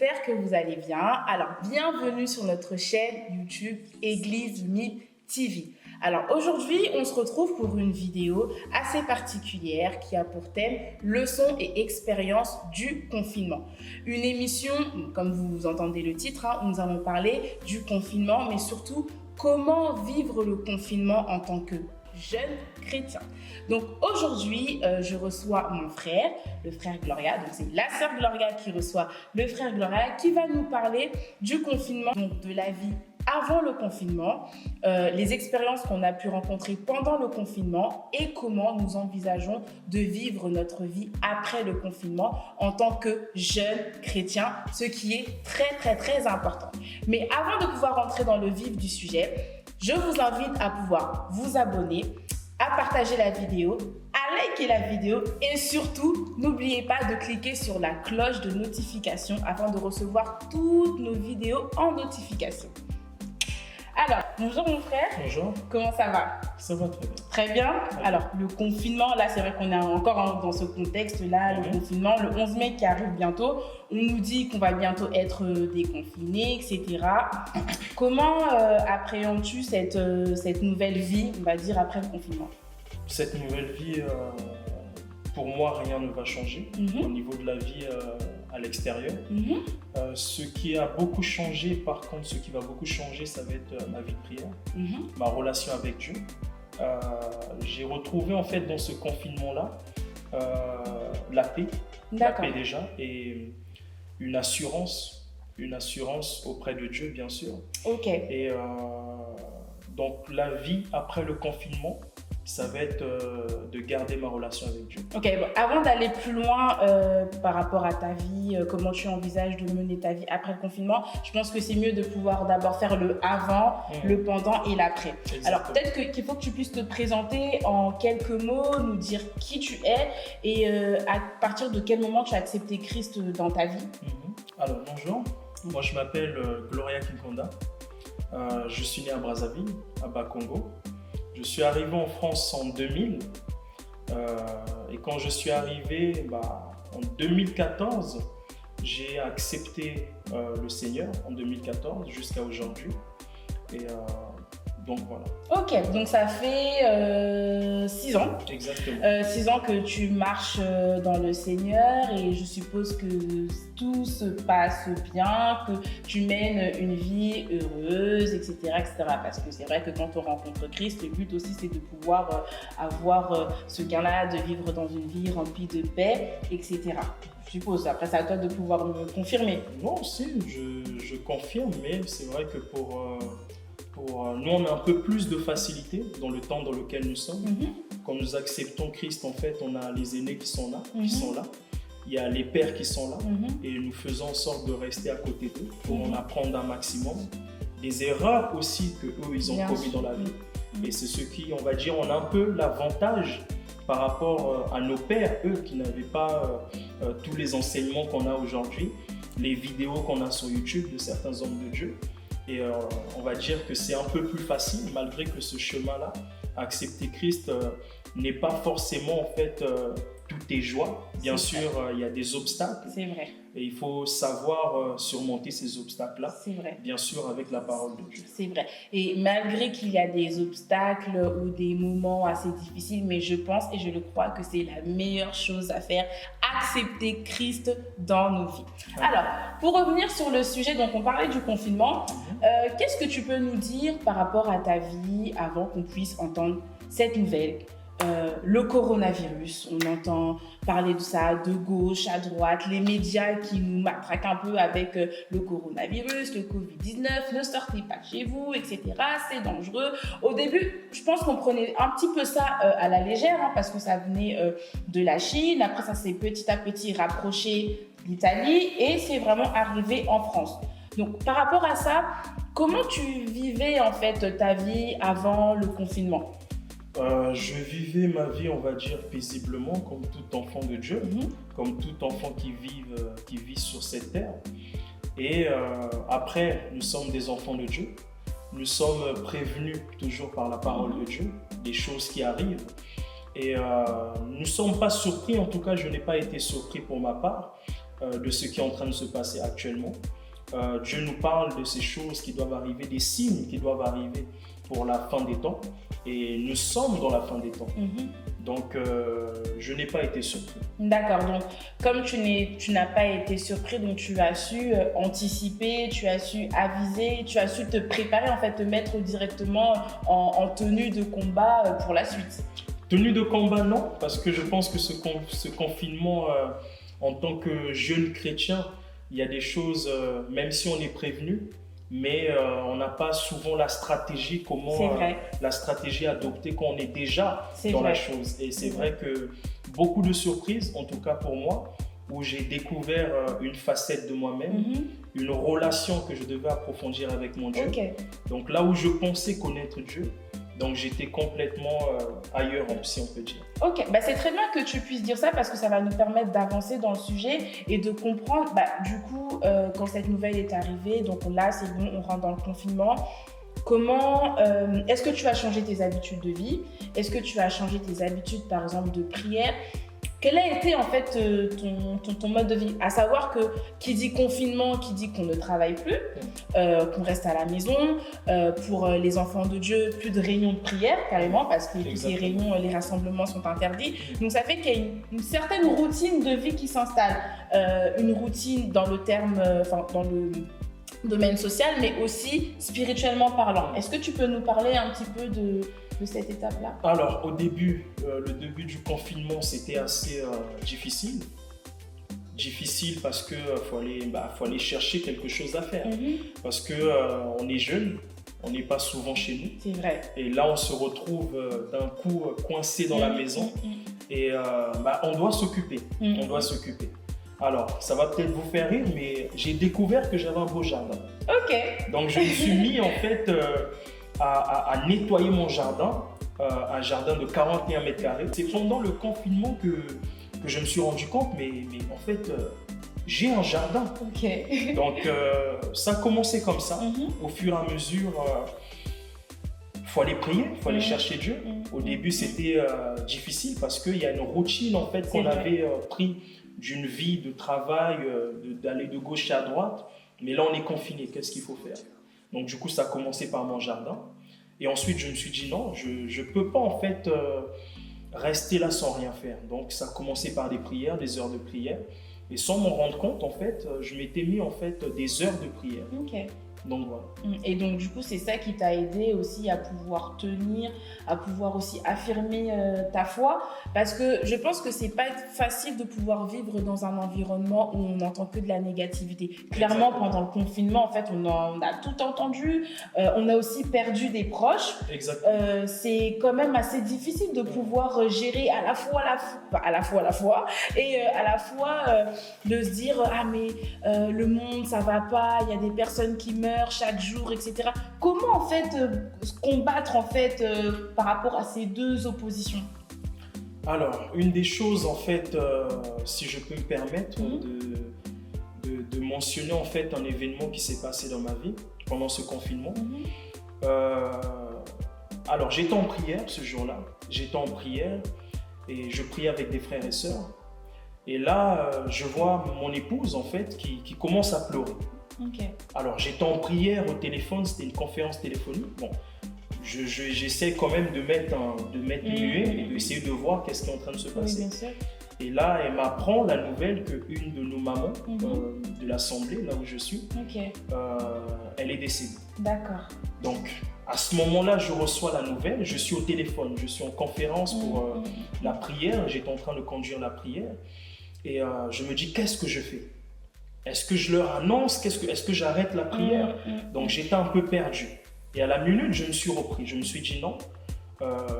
j'espère que vous allez bien. Alors, bienvenue sur notre chaîne YouTube Église MIP TV. Alors, aujourd'hui, on se retrouve pour une vidéo assez particulière qui a pour thème leçons et expériences du confinement. Une émission, comme vous entendez le titre, où nous allons parler du confinement, mais surtout comment vivre le confinement en tant que jeune chrétien. Donc aujourd'hui, je reçois mon frère, le frère Gloria. Donc c'est la sœur Gloria qui reçoit le frère Gloria, qui va nous parler du confinement, donc de la vie avant le confinement, les expériences qu'on a pu rencontrer pendant le confinement et comment nous envisageons de vivre notre vie après le confinement en tant que jeunes chrétiens, ce qui est très important. Mais avant de pouvoir entrer dans le vif du sujet, je vous invite à pouvoir vous abonner, à partager la vidéo, à liker la vidéo et surtout, n'oubliez pas de cliquer sur la cloche de notification afin de recevoir toutes nos vidéos en notification. Alors, bonjour mon frère. Bonjour. Comment ça va? Ça va très bien. Très bien. Alors, le confinement, là, c'est vrai qu'on est encore dans ce contexte-là, le confinement, le 11 mai qui arrive bientôt. On nous dit qu'on va bientôt être déconfinés, etc. Comment appréhendes-tu cette nouvelle vie, on va dire, après le confinement? Cette nouvelle vie, pour moi, rien ne va changer au niveau de la vie à l'extérieur. Ce qui a beaucoup changé, par contre, ce qui va beaucoup changer, ça va être ma vie de prière, ma relation avec Dieu. J'ai retrouvé en fait dans ce confinement-là la paix déjà, et une assurance auprès de Dieu, bien sûr. Ok. Et donc la vie après le confinement, ça va être de garder ma relation avec Dieu. Ok, bon, avant d'aller plus loin par rapport à ta vie, comment tu envisages de mener ta vie après le confinement, je pense que c'est mieux de pouvoir d'abord faire le avant, le pendant et l'après. Alors peut-être qu'il faut que tu puisses te présenter en quelques mots, nous dire qui tu es et à partir de quel moment tu as accepté Christ dans ta vie. Alors bonjour, moi je m'appelle Gloria Kinkonda, je suis né à Brazzaville, à Bas-Congo. Je suis arrivé en France en 2000 et quand je suis arrivé en 2014, j'ai accepté le Seigneur en 2014 jusqu'à aujourd'hui. Et donc voilà. Ok, donc ça fait 6 ans. Exactement. 6 ans que tu marches dans le Seigneur et je suppose que tout se passe bien, que tu mènes une vie heureuse, etc. Parce que c'est vrai que quand on rencontre Christ, le but aussi c'est de pouvoir avoir ce gain-là, de vivre dans une vie remplie de paix, etc. Je suppose, après c'est à toi de pouvoir me confirmer. Non, si, je confirme, mais c'est vrai que pour nous, on a un peu plus de facilité dans le temps dans lequel nous sommes. Quand nous acceptons Christ, en fait, on a les aînés qui sont là, il y a les pères qui sont là, et nous faisons en sorte de rester à côté d'eux pour en apprendre un maximum. Des erreurs aussi qu'eux, ils ont commis dans la vie. Et c'est ce qui, on va dire, on a un peu l'avantage par rapport à nos pères, eux qui n'avaient pas tous les enseignements qu'on a aujourd'hui, les vidéos qu'on a sur YouTube de certains hommes de Dieu. Et on va dire que c'est un peu plus facile, malgré que ce chemin-là, accepter Christ n'est pas forcément en fait tout est joie. Bien sûr, il y a des obstacles. C'est vrai. Et il faut savoir surmonter ces obstacles-là. C'est vrai. Bien sûr, avec la parole de Dieu. C'est vrai. Et malgré qu'il y a des obstacles ou des moments assez difficiles, mais je pense et je le crois que c'est la meilleure chose à faire, accepter Christ dans nos vies. Alors, pour revenir sur le sujet, donc on parlait du confinement, qu'est-ce que tu peux nous dire par rapport à ta vie avant qu'on puisse entendre cette nouvelle? Le coronavirus, on entend parler de ça de gauche à droite, les médias qui nous matraquent un peu avec le coronavirus, le Covid-19, ne sortez pas chez vous, etc. C'est dangereux. Au début, je pense qu'on prenait un petit peu ça à la légère parce que ça venait de la Chine. Après, ça s'est petit à petit rapproché d'Italie et c'est vraiment arrivé en France. Donc, par rapport à ça, comment tu vivais en fait ta vie avant le confinement? Je vivais ma vie, on va dire, paisiblement, comme tout enfant de Dieu, comme tout enfant qui vit sur cette terre. Et après, nous sommes des enfants de Dieu. Nous sommes prévenus toujours par la parole de Dieu, des choses qui arrivent. Et nous ne sommes pas surpris, en tout cas, je n'ai pas été surpris pour ma part, de ce qui est en train de se passer actuellement. Dieu nous parle de ces choses qui doivent arriver, des signes qui doivent arriver pour la fin des temps. Et nous sommes dans la fin des temps. Donc, je n'ai pas été surpris. D'accord. Donc, comme tu n'as pas été surpris, donc tu as su anticiper, tu as su aviser, tu as su te préparer, en fait, te mettre directement en tenue de combat pour la suite. Tenue de combat, non, parce que je pense que ce confinement, en tant que jeune chrétien, il y a des choses, même si on est prévenu, mais on n'a pas souvent la stratégie, la stratégie adoptée quand on est déjà dans la chose. Et c'est vrai que beaucoup de surprises, en tout cas pour moi, où j'ai découvert une facette de moi-même, une relation que je devais approfondir avec mon Dieu. Donc là où je pensais connaître Dieu, donc j'étais complètement ailleurs, si on peut dire. Ok, c'est très bien que tu puisses dire ça parce que ça va nous permettre d'avancer dans le sujet et de comprendre, du coup, quand cette nouvelle est arrivée, donc là c'est bon, on rentre dans le confinement. Comment, est-ce que tu as changé tes habitudes de vie? Est-ce que tu as changé tes habitudes, par exemple, de prière? Quel a été en fait ton mode de vie? À savoir que qui dit confinement, qui dit qu'on ne travaille plus, qu'on reste à la maison, pour les enfants de Dieu, plus de réunions de prière carrément, parce que toutes les réunions, les rassemblements sont interdits. Donc ça fait qu'il y a une certaine routine de vie qui s'installe. Une routine dans le terme, dans le domaine social, mais aussi spirituellement parlant. Est-ce que tu peux nous parler un petit peu de cette étape-là? Alors, au début, le début du confinement, c'était assez difficile. Difficile parce qu'il faut aller chercher quelque chose à faire. Parce qu'on est jeune, on n'est pas souvent chez nous. C'est vrai. Et là, on se retrouve d'un coup coincé dans la maison. Et on doit s'occuper. On doit s'occuper. Alors, ça va peut-être vous faire rire, mais j'ai découvert que j'avais un beau jardin. Ok. Donc, je me suis mis en fait à nettoyer mon jardin, un jardin de 41 mètres carrés. C'est pendant le confinement que je me suis rendu compte, mais en fait, j'ai un jardin. Ok. Donc, ça a commencé comme ça. Au fur et à mesure, il faut aller prier, il faut aller chercher Dieu. Au début, c'était difficile parce qu'il y a une routine en fait qu'on avait pris d'une vie de travail, d'aller de gauche à droite. Mais là, on est confiné. Qu'est-ce qu'il faut faire? Donc, du coup, ça a commencé par mon jardin. Et ensuite, je me suis dit non, je ne peux pas en fait rester là sans rien faire. Donc, ça a commencé par des prières, des heures de prière. Et sans m'en rendre compte, en fait, je m'étais mis en fait des heures de prière. Ok. Donc, voilà. Et donc, du coup, c'est ça qui t'a aidé aussi à pouvoir tenir, à pouvoir aussi affirmer ta foi. Parce que je pense que c'est pas facile de pouvoir vivre dans un environnement où on n'entend que de la négativité. Clairement, Exactement. pendant le confinement, en fait, on a tout entendu. On a aussi perdu des proches. Exactement. C'est quand même assez difficile de pouvoir gérer à la fois la foi et à la fois de se dire ah mais le monde ça va pas, il y a des personnes qui meurent chaque jour, etc. Comment en fait combattre en fait par rapport à ces deux oppositions? Alors, une des choses en fait, si je peux me permettre de mentionner en fait un événement qui s'est passé dans ma vie pendant ce confinement. Alors, j'étais en prière ce jour-là. J'étais en prière et je priais avec des frères et sœurs. Et là, je vois mon épouse en fait qui commence à pleurer. Okay. Alors, j'étais en prière au téléphone, c'était une conférence téléphonique. Bon, j'essaie quand même de mettre muet et d'essayer de voir qu'est-ce qui est en train de se passer. Oui, bien sûr. Et là, elle m'apprend la nouvelle qu'une de nos mamans de l'Assemblée, là où je suis, elle est décédée. D'accord. Donc, à ce moment-là, je reçois la nouvelle, je suis au téléphone, je suis en conférence pour la prière, j'étais en train de conduire la prière. Et je me dis, qu'est-ce que je fais? Est-ce que je leur annonce? Est-ce que j'arrête la prière? Donc j'étais un peu perdu. Et à la minute, je me suis repris. Je me suis dit non,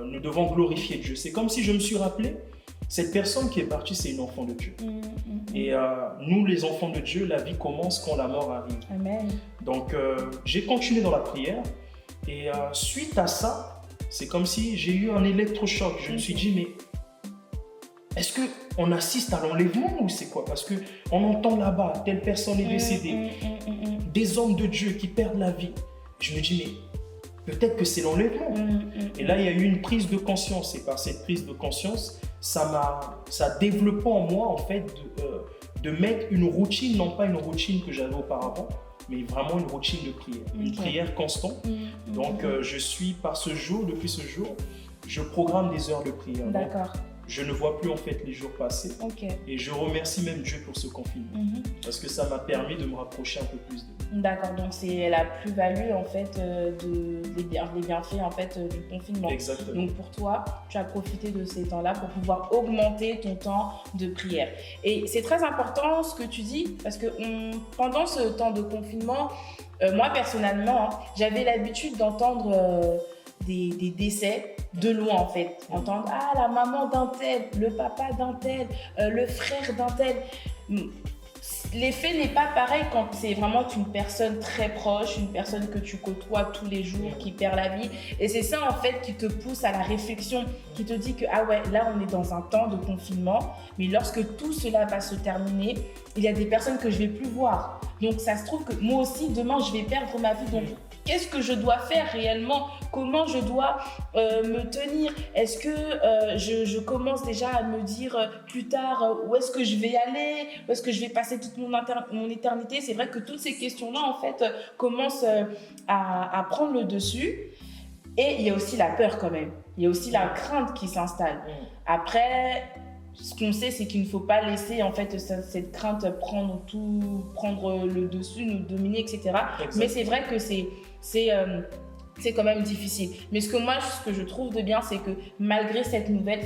nous devons glorifier Dieu. C'est comme si je me suis rappelé, cette personne qui est partie, c'est une enfant de Dieu. Et nous, les enfants de Dieu, la vie commence quand la mort arrive. Amen. Donc j'ai continué dans la prière. Et suite à ça, c'est comme si j'ai eu un électrochoc. Je me suis dit, mais est-ce qu'on assiste à l'enlèvement ou c'est quoi? Parce qu'on entend là-bas, telle personne est décédée, des hommes de Dieu qui perdent la vie. Je me dis, mais peut-être que c'est l'enlèvement. Et là, il y a eu une prise de conscience. Et par cette prise de conscience, ça a développé en moi, en fait, de mettre une routine, non pas une routine que j'avais auparavant, mais vraiment une routine de prière, une prière constante. Donc, je suis depuis ce jour, je programme des heures de prière. D'accord. Je ne vois plus en fait les jours passer. Et je remercie même Dieu pour ce confinement. Parce que ça m'a permis de me rapprocher un peu plus de lui. D'accord, donc c'est la plus-value en fait des bienfaits en fait du confinement. Exactement. Donc pour toi, tu as profité de ces temps-là pour pouvoir augmenter ton temps de prière. Et c'est très important ce que tu dis, parce que pendant ce temps de confinement, moi personnellement, j'avais l'habitude d'entendre des décès de loin en fait. Entendre la maman d'un tel, le papa d'un tel, le frère d'un tel. L'effet n'est pas pareil quand c'est vraiment une personne très proche, une personne que tu côtoies tous les jours, qui perd la vie. Et c'est ça en fait qui te pousse à la réflexion, qui te dit que là on est dans un temps de confinement, mais lorsque tout cela va se terminer, il y a des personnes que je vais plus voir. Donc ça se trouve que moi aussi demain je vais perdre ma vie. Donc qu'est-ce que je dois faire réellement? Comment je dois me tenir? Est-ce que je commence déjà à me dire plus tard où est-ce que je vais aller? Où est-ce que je vais passer toute mon éternité? C'est vrai que toutes ces questions-là, en fait, commencent à prendre le dessus. Et il y a aussi la peur quand même. Il y a aussi la crainte qui s'installe. Après, ce qu'on sait, c'est qu'il ne faut pas laisser en fait cette crainte prendre le dessus, nous dominer, etc. Exactement. Mais c'est vrai que c'est quand même difficile. Mais ce que je trouve de bien, c'est que malgré cette nouvelle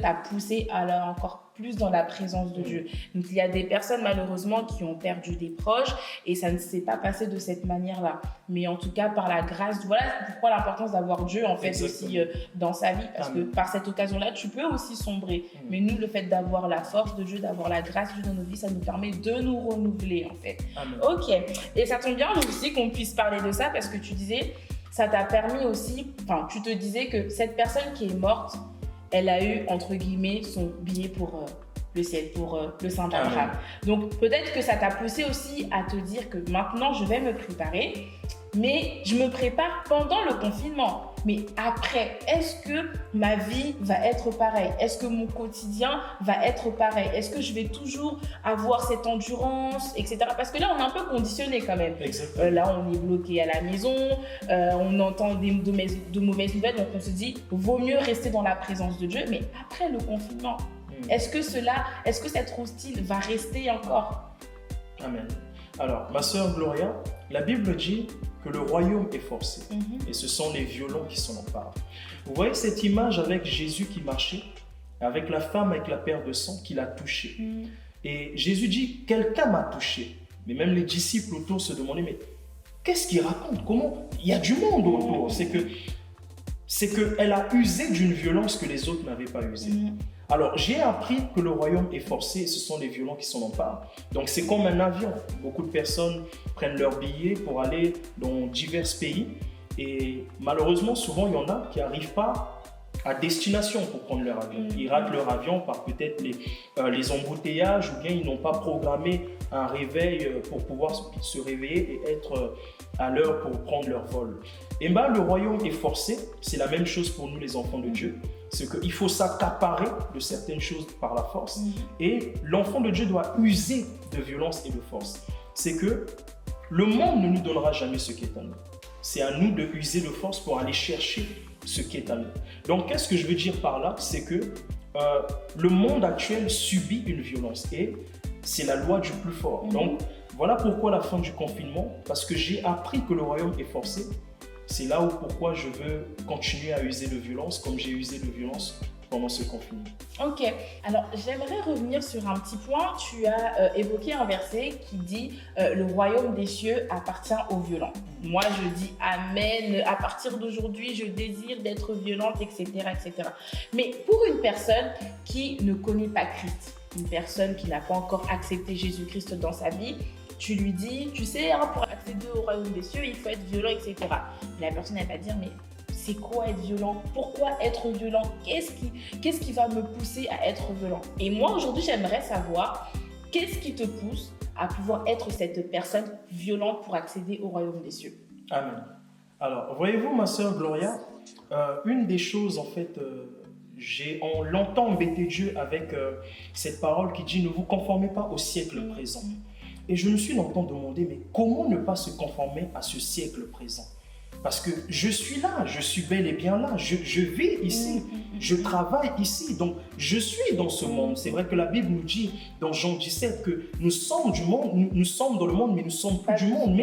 t'a poussé à aller encore plus dans la présence de Dieu. Donc il y a des personnes malheureusement qui ont perdu des proches et ça ne s'est pas passé de cette manière-là. Mais en tout cas par la grâce, voilà pourquoi l'importance d'avoir Dieu en fait aussi dans sa vie, parce que par cette occasion-là, tu peux aussi sombrer. Mais nous, le fait d'avoir la force de Dieu, d'avoir la grâce de Dieu dans nos vies, ça nous permet de nous renouveler en fait. Amen. Ok. Et ça tombe bien aussi qu'on puisse parler de ça parce que tu disais, ça t'a permis aussi, tu te disais que cette personne qui est morte, elle a eu, entre guillemets, son billet pour le ciel, pour le Saint-Abraham. Donc, peut-être que ça t'a poussé aussi à te dire que maintenant, je vais me préparer, mais je me prépare pendant le confinement. Mais après, est-ce que ma vie va être pareille? Est-ce que mon quotidien va être pareil? Est-ce que je vais toujours avoir cette endurance, etc. Parce que là, on est un peu conditionné quand même. Là, on est bloqué à la maison, on entend de mauvaises nouvelles, donc on se dit, vaut mieux rester dans la présence de Dieu. Mais après le confinement, est-ce que cette routine va rester encore? Amen. Alors, ma sœur Gloria, la Bible dit que le royaume est forcé et ce sont les violents qui s'en emparent. Vous voyez cette image avec Jésus qui marchait, avec la femme avec la paire de sang qui l'a touché. Et Jésus dit, quelqu'un m'a touché. Mais même les disciples autour se demandaient, mais qu'est-ce qu'il raconte? Comment? Il y a du monde autour. C'est qu'elle a usé d'une violence que les autres n'avaient pas usée. Alors, j'ai appris que le royaume est forcé et ce sont les violents qui s'en emparent. Donc, c'est comme un avion. Beaucoup de personnes prennent leur billet pour aller dans divers pays. Et malheureusement, souvent, il y en a qui n'arrivent pas à destination pour prendre leur avion. Ils ratent leur avion par peut-être les embouteillages ou bien ils n'ont pas programmé un réveil pour pouvoir se réveiller et être à l'heure pour prendre leur vol. Et bien, le royaume est forcé. C'est la même chose pour nous, les enfants de Dieu. C'est qu'il faut s'accaparer de certaines choses par la force. Et l'enfant de Dieu doit user de violence et de force. C'est que le monde ne nous donnera jamais ce qui est à nous. C'est à nous de user de force pour aller chercher ce qui est à nous. Donc, qu'est-ce que je veux dire par là? C'est que le monde actuel subit une violence et c'est la loi du plus fort. Donc, voilà pourquoi la fin du confinement, parce que j'ai appris que le royaume est forcé. C'est là où pourquoi je veux continuer à user de violence comme j'ai usé de violence pendant ce confinement. Ok, alors j'aimerais revenir sur un petit point. Tu as évoqué un verset qui dit le royaume des cieux appartient aux violents. Moi je dis amen, à partir d'aujourd'hui je désire d'être violente, etc., etc. Mais pour une personne qui ne connaît pas Christ, une personne qui n'a pas encore accepté Jésus-Christ dans sa vie, tu lui dis, tu sais, pour accéder au royaume des cieux, il faut être violent, etc. Et la personne, elle va dire, mais c'est quoi être violent? Pourquoi être violent? Qu'est-ce qui va me pousser à être violent? Et moi, aujourd'hui, j'aimerais savoir, qu'est-ce qui te pousse à pouvoir être cette personne violente pour accéder au royaume des cieux? Amen. Alors, voyez-vous, ma sœur Gloria, une des choses, en fait, On l'entend embêter Dieu avec cette parole qui dit « Ne vous conformez pas au siècle présent ». Et je me suis longtemps demandé, mais comment ne pas se conformer à ce siècle présent? Parce que je suis là, je suis bel et bien là, je vis ici, je travaille ici, donc je suis dans ce monde. C'est vrai que la Bible nous dit dans Jean 17 que nous sommes du monde, nous sommes dans le monde, mais nous ne sommes pas du monde.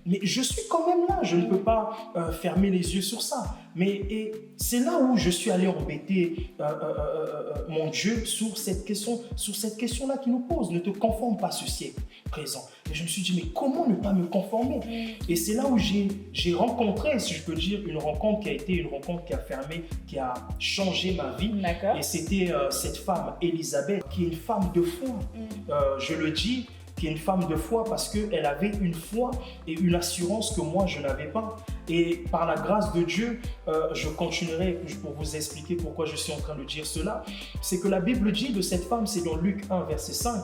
Mais je suis quand même là, je ne peux pas fermer les yeux sur ça. Et c'est là où je suis allé embêter mon Dieu sur cette question-là qu'il nous pose. Ne te conforme pas à ce siècle présent. Et je me suis dit, mais comment ne pas me conformer? Et c'est là où j'ai rencontré, si je peux dire, une rencontre qui a été une rencontre qui a fermé, qui a changé ma vie. Et c'était cette femme, Élisabeth, qui est une femme de foi. Je le dis, qui est une femme de foi parce qu'elle avait une foi et une assurance que moi je n'avais pas. Et par la grâce de Dieu, je continuerai pour vous expliquer pourquoi je suis en train de dire cela. C'est que la Bible dit de cette femme, c'est dans Luc 1, verset 5.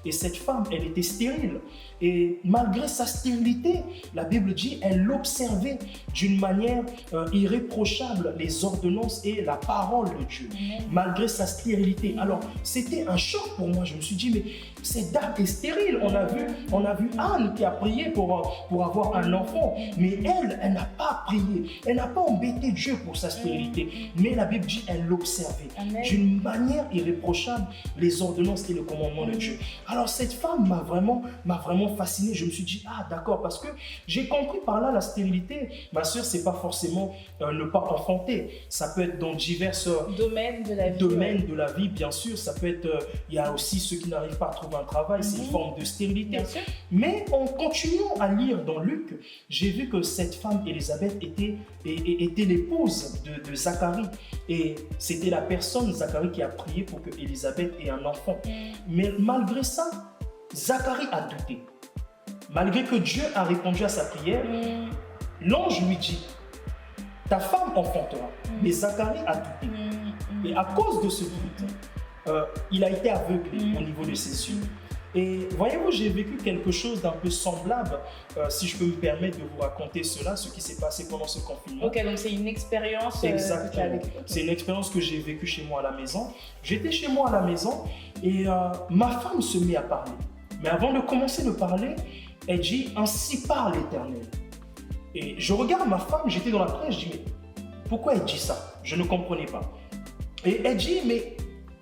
Et cette femme, elle était stérile. Et malgré sa stérilité, la Bible dit, elle observait d'une manière irréprochable les ordonnances et la parole de Dieu. Malgré sa stérilité. Alors, c'était un choc pour moi. Je me suis dit, mais cette dame est stérile. On a vu Anne qui a prié pour avoir un enfant. Mais elle n'a pas prié. Elle n'a pas embêté Dieu pour sa stérilité. Mais la Bible dit, elle l'observait d'une manière irréprochable les ordonnances et les commandements de Dieu. Alors, cette femme m'a vraiment fasciné. Je me suis dit, ah d'accord, parce que j'ai compris par là la stérilité. Ma soeur, c'est pas forcément ne pas enfanter. Ça peut être dans divers domaines de la vie. Bien sûr. Ça peut être, il y a aussi ceux qui n'arrivent pas à trouver un travail, c'est une forme de stérilité. Mais en continuant à lire dans Luc, j'ai vu que cette femme, Élisabeth, était l'épouse de Zacharie. Et c'était la personne, Zacharie, qui a prié pour que Élisabeth ait un enfant. Mais malgré ça, Zacharie a douté. Malgré que Dieu a répondu à sa prière, l'ange lui dit, ta femme enfantera. Mais Zacharie a douté. Et à cause de ce doute, il a été aveuglé au niveau de ses yeux. Et voyez-vous, j'ai vécu quelque chose d'un peu semblable, si je peux me permettre de vous raconter cela, ce qui s'est passé pendant ce confinement. Ok, donc c'est une expérience. Exactement. C'est une expérience que j'ai vécue chez moi à la maison. J'étais chez moi à la maison et ma femme se met à parler. Mais avant de commencer de parler, elle dit « Ainsi parle l'Éternel ». Et je regarde ma femme, j'étais dans la presse, je dis « Mais pourquoi elle dit ça ?» Je ne comprenais pas. Et elle dit « Mais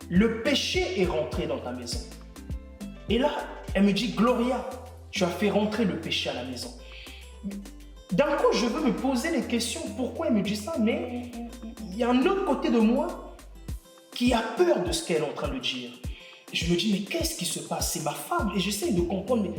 le péché est rentré dans ta maison. » Et là, elle me dit « Gloria, tu as fait rentrer le péché à la maison. » D'un coup, je veux me poser les questions, pourquoi elle me dit ça, mais il y a un autre côté de moi qui a peur de ce qu'elle est en train de dire. Et je me dis, mais qu'est-ce qui se passe? C'est ma femme. Et j'essaie de comprendre, mais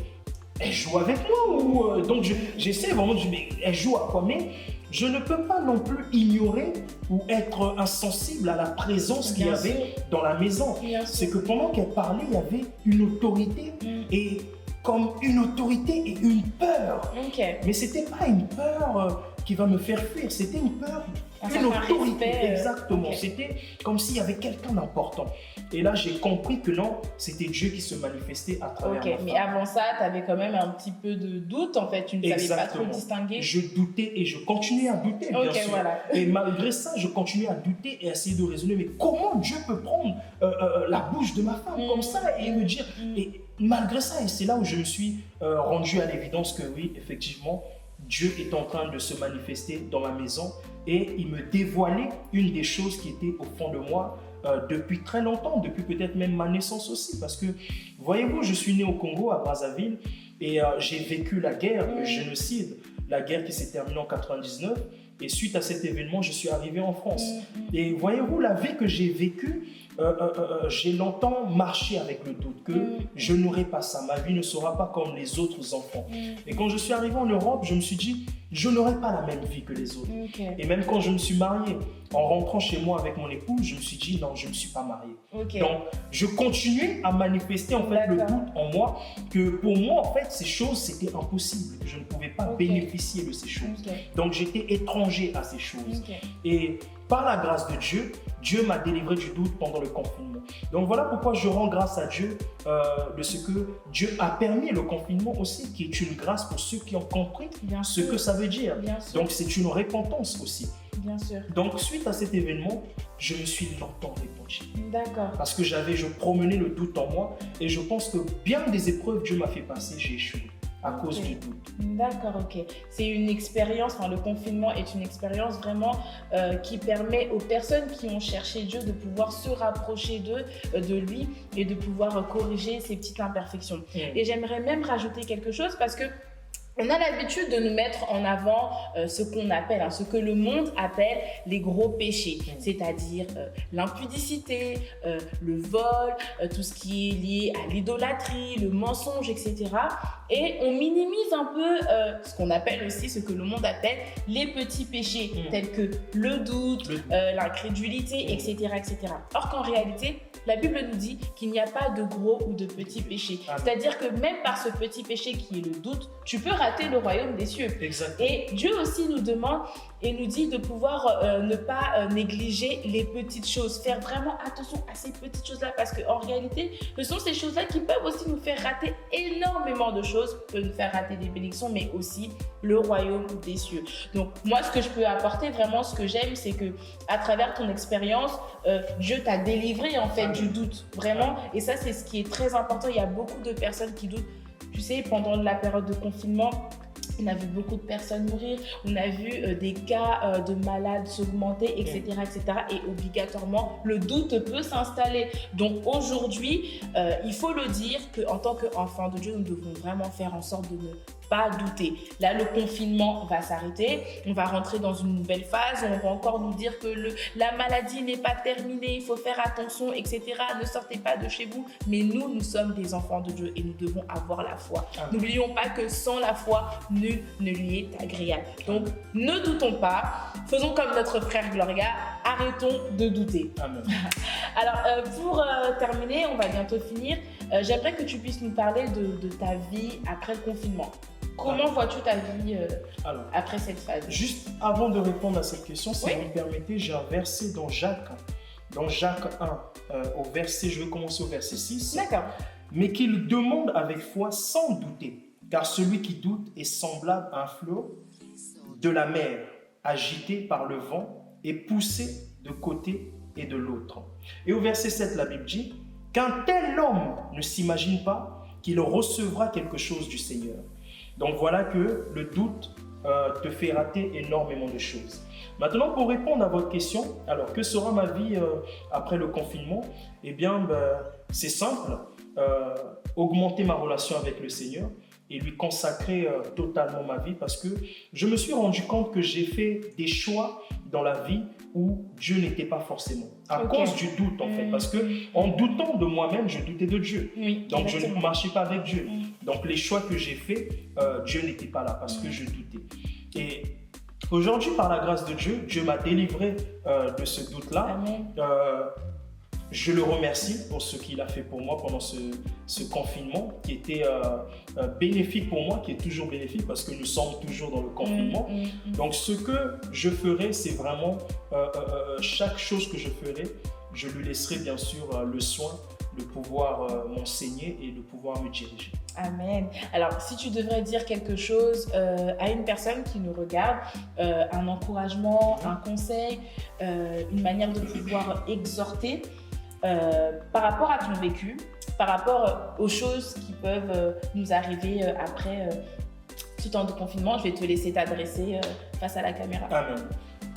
elle joue avec moi ou... Donc j'essaie vraiment de dire, mais elle joue à quoi? Mais je ne peux pas non plus ignorer ou être insensible à la présence qu'il y avait dans la maison. C'est que pendant qu'elle parlait, il y avait une autorité et comme une autorité et une peur. Mais ce n'était pas une peur qui va me faire fuir, c'était une peur, une autorité. Exactement. C'était comme s'il y avait quelqu'un d'important. Et là, j'ai compris que non, c'était Dieu qui se manifestait à travers ma femme. Mais avant ça, tu avais quand même un petit peu de doute, en fait. Tu ne savais pas trop distinguer. Je doutais et je continuais à douter, bien sûr. Voilà. Et malgré ça, je continuais à douter et à essayer de raisonner. Mais comment Dieu peut prendre la bouche de ma femme comme ça et me dire... Et malgré ça, et c'est là où je me suis rendu à l'évidence que oui, effectivement, Dieu est en train de se manifester dans ma maison et il me dévoilait une des choses qui était au fond de moi depuis très longtemps, depuis peut-être même ma naissance aussi. Parce que, voyez-vous, je suis né au Congo, à Brazzaville, et j'ai vécu la guerre, le génocide, la guerre qui s'est terminée en 99. Et suite à cet événement, je suis arrivé en France. Et voyez-vous, la vie que j'ai vécue, j'ai longtemps marché avec le doute que je n'aurai pas ça. Ma vie ne sera pas comme les autres enfants. Et quand je suis arrivé en Europe, je me suis dit, je n'aurai pas la même vie que les autres. Et même quand je me suis marié, en rentrant chez moi avec mon épouse, je me suis dit, non, je ne suis pas marié. Donc, je continuais à manifester en fait le doute en moi, que pour moi, en fait, ces choses, c'était impossible. Je ne pouvais pas bénéficier de ces choses. Donc, j'étais étranger à ces choses. Et par la grâce de Dieu, Dieu m'a délivré du doute pendant le confinement. Donc voilà pourquoi je rends grâce à Dieu de ce que Dieu a permis le confinement aussi, qui est une grâce pour ceux qui ont compris ce que ça veut dire. Donc c'est une repentance aussi. Bien sûr. Donc, suite à cet événement, je me suis longtemps répandu. D'accord. Parce que je promenais le doute en moi et je pense que bien des épreuves Dieu m'a fait passer, j'ai échoué à cause du doute. D'accord, ok. C'est une expérience, le confinement est une expérience vraiment qui permet aux personnes qui ont cherché Dieu de pouvoir se rapprocher de lui et de pouvoir corriger ces petites imperfections. Et j'aimerais même rajouter quelque chose parce que on a l'habitude de nous mettre en avant ce qu'on appelle, ce que le monde appelle les gros péchés, c'est-à-dire l'impudicité, le vol, tout ce qui est lié à l'idolâtrie, le mensonge, etc. Et on minimise un peu ce qu'on appelle aussi, ce que le monde appelle les petits péchés, tels que le doute, l'incrédulité, etc., etc. Or qu'en réalité, la Bible nous dit qu'il n'y a pas de gros ou de petits péchés. C'est-à-dire que même par ce petit péché qui est le doute, tu peux rater le royaume des cieux. Exactement. Et Dieu aussi nous demande et nous dit de pouvoir ne pas négliger les petites choses, faire vraiment attention à ces petites choses-là parce qu'en réalité, ce sont ces choses-là qui peuvent aussi nous faire rater énormément de choses, peuvent nous faire rater des bénédictions, mais aussi le royaume des cieux. Donc moi, ce que je peux apporter vraiment, ce que j'aime, c'est que à travers ton expérience, Dieu t'a délivré en fait du doute, vraiment. Et ça, c'est ce qui est très important. Il y a beaucoup de personnes qui doutent. Tu sais, pendant la période de confinement, on a vu beaucoup de personnes mourir, on a vu des cas de malades s'augmenter, etc., etc. Et obligatoirement, le doute peut s'installer. Donc aujourd'hui, il faut le dire qu'en tant qu'enfants de Dieu, nous devons vraiment faire en sorte de ne pas douter. Là, le confinement va s'arrêter, on va rentrer dans une nouvelle phase, on va encore nous dire que la maladie n'est pas terminée, il faut faire attention, etc. Ne sortez pas de chez vous. Mais nous sommes des enfants de Dieu et nous devons avoir la foi. N'oublions pas que sans la foi, nul ne lui est agréable. Donc, ne doutons pas, faisons comme notre frère Gloria, arrêtons de douter. Amen. Alors, pour terminer, on va bientôt finir, j'aimerais que tu puisses nous parler de ta vie après le confinement. Comment vois-tu ta vie après cette phase? Juste avant de répondre à cette question, si vous me permettez, j'ai un verset dans Jacques 1, je vais commencer au verset 6. D'accord. Mais qu'il demande avec foi sans douter, car celui qui doute est semblable à un flot de la mer, agité par le vent et poussé de côté et de l'autre. Et au verset 7, la Bible dit qu'un tel homme ne s'imagine pas qu'il recevra quelque chose du Seigneur. Donc voilà que le doute te fait rater énormément de choses. Maintenant, pour répondre à votre question, alors que sera ma vie après le confinement? Eh bien, c'est simple, augmenter ma relation avec le Seigneur et lui consacrer totalement ma vie parce que je me suis rendu compte que j'ai fait des choix dans la vie où Dieu n'était pas forcément. À cause du doute en fait, parce que en doutant de moi-même, je doutais de Dieu. Donc je ne marchais pas avec Dieu. Donc les choix que j'ai faits, Dieu n'était pas là parce que je doutais. Et aujourd'hui, par la grâce de Dieu, Dieu m'a délivré de ce doute-là. Je le remercie pour ce qu'il a fait pour moi pendant ce confinement qui était bénéfique pour moi, qui est toujours bénéfique parce que nous sommes toujours dans le confinement. Donc ce que je ferai, c'est vraiment chaque chose que je ferai, je lui laisserai bien sûr le soin de pouvoir m'enseigner et de pouvoir me diriger. Amen. Alors, si tu devrais dire quelque chose à une personne qui nous regarde, un encouragement, un conseil, une manière de pouvoir exhorter par rapport à ton vécu, par rapport aux choses qui peuvent nous arriver après ce temps de confinement, je vais te laisser t'adresser face à la caméra. Amen.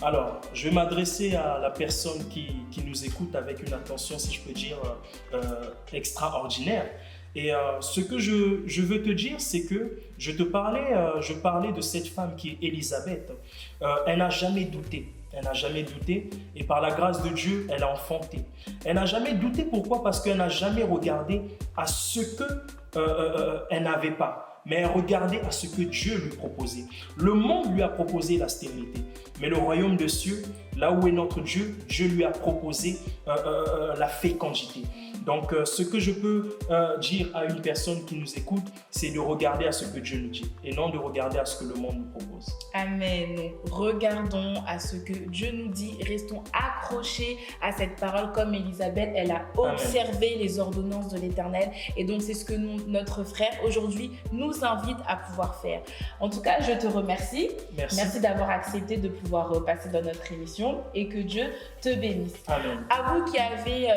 Alors, je vais m'adresser à la personne qui nous écoute avec une attention, si je peux dire, extraordinaire. Et ce que je veux te dire, c'est que je parlais de cette femme qui est Élisabeth. Elle n'a jamais douté. Elle n'a jamais douté et par la grâce de Dieu, elle a enfanté. Elle n'a jamais douté, pourquoi? Parce qu'elle n'a jamais regardé à ce qu'elle n'avait pas, mais elle regardait à ce que Dieu lui proposait. Le monde lui a proposé la stérilité, mais le royaume des cieux, là où est notre Dieu, Dieu lui a proposé la fécondité. Donc, ce que je peux dire à une personne qui nous écoute, c'est de regarder à ce que Dieu nous dit et non de regarder à ce que le monde nous propose. Amen. Donc, regardons à ce que Dieu nous dit. Restons accrochés à cette parole comme Élisabeth. Elle a observé les ordonnances de l'Éternel. Et donc, c'est ce que notre frère aujourd'hui nous nous invite à pouvoir faire. En tout cas, je te remercie. Merci d'avoir accepté de pouvoir passer dans notre émission et que Dieu te bénisse. Amen. À vous qui avez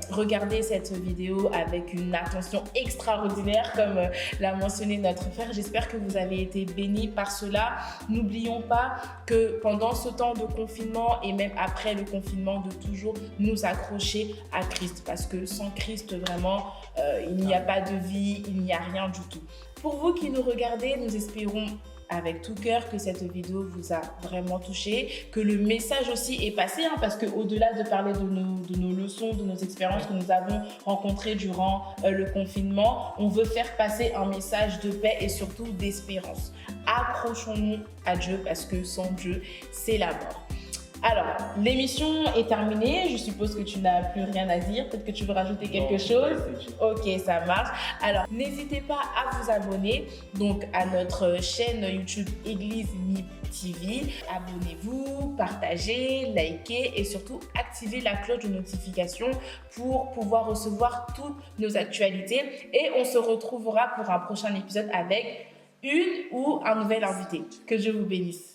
regardé cette vidéo avec une attention extraordinaire, comme l'a mentionné notre frère, j'espère que vous avez été bénis par cela. N'oublions pas que pendant ce temps de confinement et même après le confinement, de toujours nous accrocher à Christ, parce que sans Christ, vraiment, il n'y a pas de vie, il n'y a rien du tout. Pour vous qui nous regardez, nous espérons avec tout cœur que cette vidéo vous a vraiment touché, que le message aussi est passé, parce qu'au-delà de parler de nos leçons, de nos expériences que nous avons rencontrées durant le confinement, on veut faire passer un message de paix et surtout d'espérance. Accrochons-nous à Dieu, parce que sans Dieu, c'est la mort. Alors, l'émission est terminée. Je suppose que tu n'as plus rien à dire. Peut-être que tu veux rajouter quelque chose. Ok, ça marche. Alors, n'hésitez pas à vous abonner donc à notre chaîne YouTube Église MIP TV. Abonnez-vous, partagez, likez et surtout activez la cloche de notification pour pouvoir recevoir toutes nos actualités. Et on se retrouvera pour un prochain épisode avec une ou un nouvel invité. Que Dieu vous bénisse.